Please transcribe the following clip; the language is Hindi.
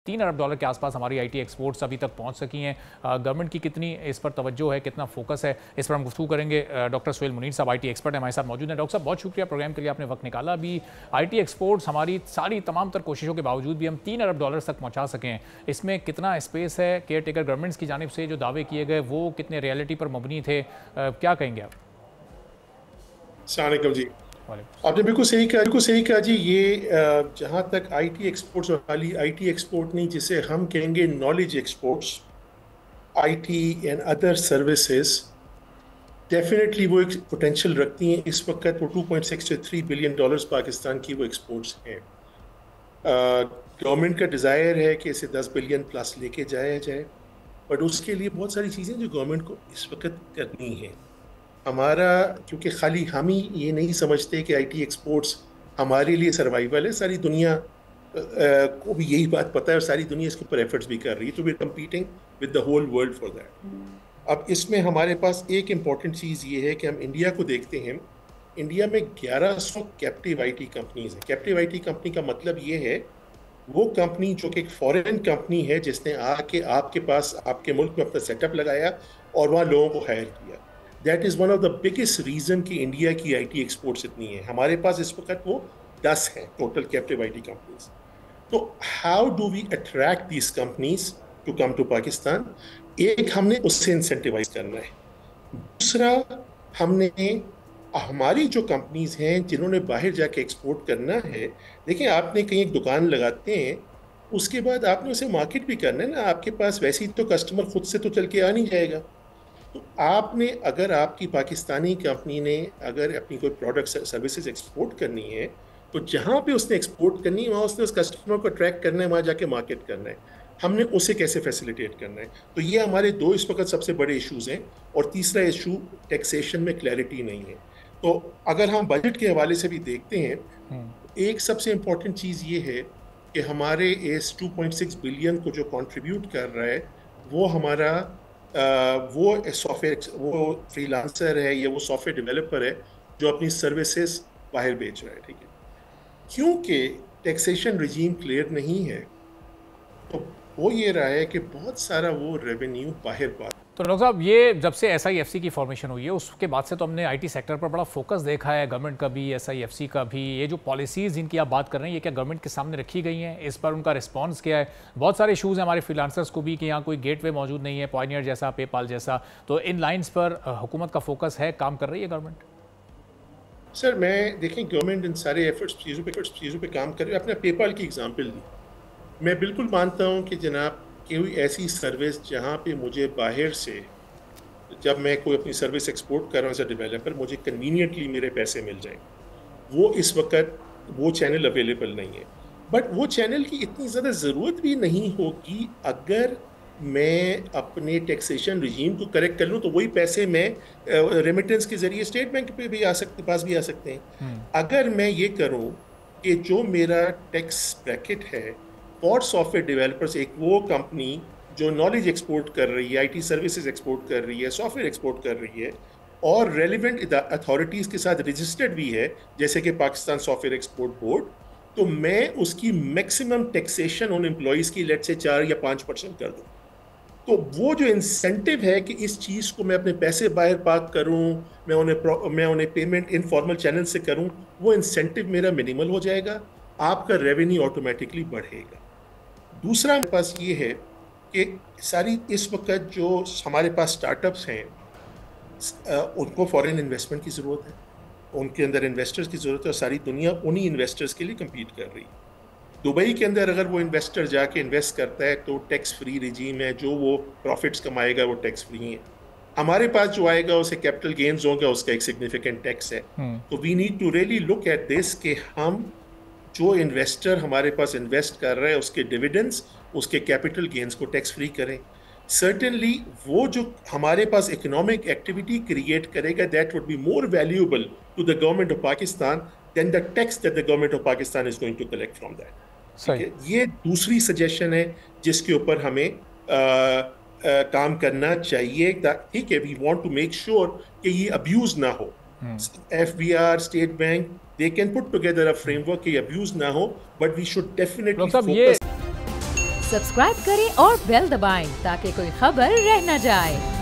$3 अरब के आसपास हमारी आईटी एक्सपोर्ट्स अभी तक पहुंच सकी हैं। गवर्नमेंट की कितनी इस पर तवज्जो है, कितना फोकस है, इस पर हम गुफ्तगू करेंगे। डॉक्टर सुहेल मुनीर साहब आईटी एक्सपर्ट हैं, हमारे साथ मौजूद हैं। डॉक्टर साहब, बहुत शुक्रिया प्रोग्राम के लिए, आपने वक्त निकाला। अभी आईटी एक्सपोर्ट्स हमारी सारी तमाम तर कोशिशों के बावजूद भी हम $3 अरब तक पहुँचा सकें, इसमें कितना स्पेस है? केयर टेकर गवर्नमेंट्स की जानिब से जो दावे किए गए वो कितने रियलिटी पर मबनी थे, क्या कहेंगे आप? अस्सलाम वालेकुम जी। आपने बिल्कुल सही कहा जी। ये जहाँ तक आईटी एक्सपोर्ट्स और खाली आईटी एक्सपोर्ट नहीं, जिसे हम कहेंगे knowledge exports, IT and other services, definitely वो एक पोटेंशियल रखती हैं। इस वक्त वो 2.6 से 3 बिलियन डॉलर्स पाकिस्तान की वो एक्सपोर्ट्स हैं। गवर्नमेंट का डिज़ायर है कि इसे 10 बिलियन प्लस लेके जाया जाए, बट उसके लिए बहुत सारी चीज़ें जो गवर्नमेंट को इस वक्त करनी है। हमारा, क्योंकि खाली हम ही ये नहीं समझते कि आईटी एक्सपोर्ट्स हमारे लिए सर्वाइवल है, सारी दुनिया को भी यही बात पता है और सारी दुनिया इसके ऊपर एफर्ट्स भी कर रही है। तो we are competing with the whole world for that. अब इसमें हमारे पास एक इम्पॉर्टेंट चीज़ ये है कि हम इंडिया को देखते हैं। इंडिया में 1100 कैप्टिव आईटी कंपनीज हैं। कैप्टिव आईटी कंपनी का मतलब ये है वो कंपनी जो कि एक फॉरेन कंपनी है, जिसने आके आपके पास, आपके मुल्क में अपना सेटअप लगाया और वहाँ लोगों को हायर किया। That is one of the biggest reason कि इंडिया की आईटी एक्सपोर्ट्स इतनी है। हमारे पास इस वक्त वो 10 हैं टोटल कैप्टिव आईटी कंपनीज। तो how do we attract these companies to come to Pakistan? एक, हमने उससे इंसेंटिवाइज करना है। दूसरा, हमने हमारी जो कंपनीज हैं जिन्होंने बाहर जाके एक्सपोर्ट करना है, देखिए आपने कहीं एक दुकान लगाते हैं, उसके बाद आपने उसे मार्केट भी करना है ना। आपके पास वैसे ही तो कस्टमर खुद से तो चल के आ नहीं जाएगा। तो आपने, अगर आपकी पाकिस्तानी कंपनी ने अगर अपनी कोई प्रोडक्ट सर्विसेज एक्सपोर्ट करनी है, तो जहाँ पे उसने एक्सपोर्ट करनी है वहाँ उसने उस कस्टमर को अट्रैक्ट करना है, वहाँ जाके मार्केट करना है। हमने उसे कैसे फैसिलिटेट करना है? तो ये हमारे दो इस वक्त सबसे बड़े इश्यूज हैं। और तीसरा इशू, टैक्सेशन में क्लैरिटी नहीं है। तो अगर हम बजट के हवाले से भी देखते हैं, एक सबसे इम्पोर्टेंट चीज़ ये है कि हमारे इस 2.6 बिलियन को जो कंट्रीब्यूट कर रहा है वो हमारा वो सॉफ्टवेयर, वो फ्रीलांसर है या वो सॉफ्टवेयर डेवलपर है जो अपनी सर्विसेज बाहर बेच रहा है। ठीक है, क्योंकि टैक्सेशन रिजीम क्लियर नहीं है, तो वो ये रहा है कि बहुत सारा वो रेवेन्यू बाहर पा। तो डॉक्टर साहब, ये जब से SIFC की फॉर्मेशन हुई है उसके बाद से तो हमने आईटी सेक्टर पर बड़ा फोकस देखा है, गवर्नमेंट का भी, SIFC का भी। ये जो पॉलिसीज़ जिनकी आप बात कर रहे हैं, ये क्या गवर्नमेंट के सामने रखी गई हैं? इस पर उनका रिस्पांस क्या है? बहुत सारे इशूज़ हैं हमारे फ्रीलांसर्स को भी कि यहाँ कोई गेटवे मौजूद नहीं है, पॉइनियर जैसा, पेपाल जैसा। तो इन लाइन्स पर हुकूमत का फोकस है, काम कर रही है गवर्नमेंट? सर, मैं देखें, गवर्नमेंट इन सारे एफर्ट्स चीज़ों पे काम कर रही है। आपने पेपाल की एग्जांपल दी, मैं बिल्कुल मानता हूँ कि जनाब कोई ऐसी सर्विस जहाँ पे मुझे बाहर से, जब मैं कोई अपनी सर्विस एक्सपोर्ट कर रहा हूँ एज अ डेवलपर, मुझे कन्वीनियंटली मेरे पैसे मिल जाएं, वो इस वक्त वो चैनल अवेलेबल नहीं है। बट वो चैनल की इतनी ज़्यादा ज़रूरत भी नहीं होगी अगर मैं अपने टैक्सेशन रिजीम को करेक्ट कर लूँ, तो वही पैसे मैं रेमिटेंस के ज़रिए स्टेट बैंक पे भी पास भी आ सकते हैं। अगर मैं ये करूँ कि जो मेरा टैक्स ब्रैकेट है फॉर सॉफ्टवेयर डेवलपर्स, एक वो कंपनी जो नॉलेज एक्सपोर्ट कर रही है, आईटी सर्विसेज एक्सपोर्ट कर रही है, सॉफ्टवेयर एक्सपोर्ट कर रही है और रेलिवेंट अथॉरिटीज़ के साथ रजिस्टर्ड भी है, जैसे कि पाकिस्तान सॉफ्टवेयर एक्सपोर्ट बोर्ड, तो मैं उसकी मैक्सिमम टैक्सेशन उन एम्प्लॉयज़ की लेट से 4 या 5% कर दूँ। तो वो जो इंसेंटिव है कि इस चीज़ को मैं अपने पैसे बाहर पार्क करूँ, मैं उन्हें पेमेंट इनफॉर्मल चैनल से करूँ, वो इंसेंटिव मेरा मिनिमल हो जाएगा, आपका रेवेन्यू ऑटोमेटिकली बढ़ेगा। दूसरा मेरे पास ये है कि सारी इस वक्त जो हमारे पास स्टार्टअप्स हैं, उनको फॉरेन इन्वेस्टमेंट की ज़रूरत है, उनके अंदर इन्वेस्टर्स की ज़रूरत है और सारी दुनिया उन्हीं इन्वेस्टर्स के लिए कम्पीट कर रही है। दुबई के अंदर अगर वो इन्वेस्टर जाके इन्वेस्ट करता है तो टैक्स फ्री रिजीम है, जो वो प्रॉफिट्स कमाएगा वो टैक्स फ्री है। हमारे पास जो आएगा उसे कैपिटल गेन्स होगा, उसका एक सिग्निफिकेंट टैक्स है। तो we need to really look at this कि हम जो इन्वेस्टर हमारे पास इन्वेस्ट कर रहा है उसके डिविडेंड्स, उसके कैपिटल गेन्स को टैक्स फ्री करें। सर्टेनली वो जो हमारे पास इकोनॉमिक एक्टिविटी क्रिएट करेगा, that would be more valuable to the government of Pakistan than the tax that the government of Pakistan is going to collect from that. ये दूसरी सजेशन है जिसके ऊपर हमें काम करना चाहिए। ठीक है, we want to make sure कि ये अब्यूज ना हो। FBR, state bank, they can put together a framework कि abuse ना हो, but we should definitely focus subscribe करें और बेल दबाएं ताकि कोई खबर रह न जाए।